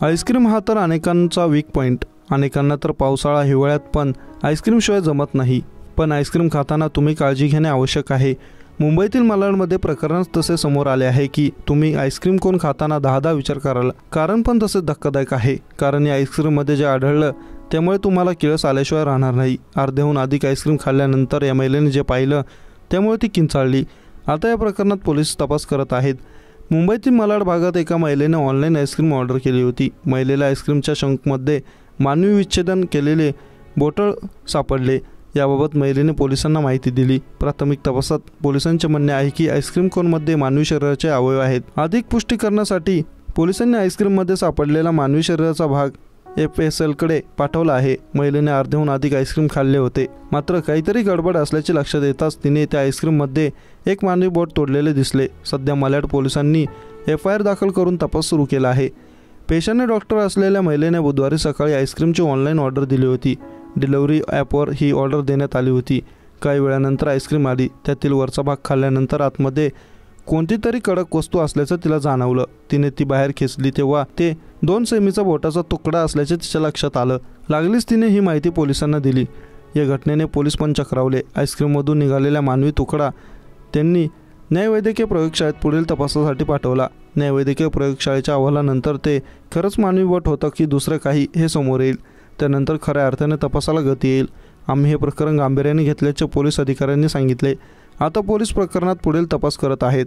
Ice cream हा तर अनेकांचा वीक पॉईंट. अनेकांना तर पावसाळा हिवाळ्यात पण आईस्क्रीमशिवाय जमत नाही. पण आईस्क्रीम खाताना तुम्ही काळजी घेणे आवश्यक आहे. मुंबईतील मालाडमध्ये प्रकरण तसे समोर आले आहे की तुम्ही आईस्क्रीम कोण खाताना 10 विचार कराल. कारण पण तसेच धक्कादायक आहे. कारण या आईस्क्रीममध्ये जे आढळलं त्यामुळे तुम्हाला किळस आल्याशिवाय राहणार नाही. अर्ध्याहून अधिक आईस्क्रीम खाल्ल्यानंतर या महिलेने जे पाहिलं त्यामुळे ती किंचाळली. आता या प्रकरणात पोलीस तपास करत आहेत. मुंबईतील मालाड भागात एका महिलेने ऑनलाईन आईस्क्रीम ऑर्डर केली होती. महिलेला आईस्क्रीमच्या शंकमध्ये मानवी विच्छेदन केलेले बॉटल सापडले. याबाबत महिलेने पोलिसांना माहिती दिली. प्राथमिक तपासात पोलिसांचे म्हणणे आहे की आईस्क्रीम कोनमध्ये मानवी शरीराचे अवयव आहेत. अधिक पुष्टी करण्यासाठी पोलिसांनी आईस्क्रीममध्ये सापडलेला मानवी शरीराचा भाग FSLकडे पाठवला आहे. महिलेने अर्ध्याहून अधिक आईस्क्रीम खाल्ले होते. मात्र काहीतरी गडबड असल्याचे लक्षात येताच तिने त्या आईस्क्रीममध्ये एक मानवी बोट तोडलेले दिसले. सध्या मालाड पोलिसांनी FIR दाखल करून तपास सुरू केला आहे. पेशाने डॉक्टर असलेल्या महिलेने बुधवारी सकाळी आईस्क्रीमची ऑनलाईन ऑर्डर दिली होती. डिलिव्हरी ॲपवर ही ऑर्डर देण्यात आली होती. काही वेळानंतर आईस्क्रीम आली. त्यातील वरचा भाग खाल्ल्यानंतर आतमध्ये कोणतीतरी कडक वस्तू असल्याचं तिला जाणवलं. तिने ती बाहेर खेचली तेव्हा ते 2 सेमीचा बोटाचा तुकडा असल्याचे तिच्या लक्षात आलं. लागलीच तिने ही माहिती पोलिसांना दिली. या घटनेने पोलीस पण चक्रावले. आईस्क्रीममधून निघालेला मानवी तुकडा त्यांनी न्यायवैद्यकीय प्रयोगशाळेत पुढील तपासासाठी पाठवला. न्यायवैद्यकीय प्रयोगशाळेच्या अहवालानंतर ते खरंच मानवी बोट होतं की दुसरं काही हे समोर येईल. त्यानंतर खऱ्या अर्थाने तपासाला गती येईल. आम्ही हे प्रकरण गांभीर्याने घेतल्याचे पोलीस अधिकाऱ्यांनी सांगितले. आता पोलीस प्रकरणात पुढील तपास करत आहेत.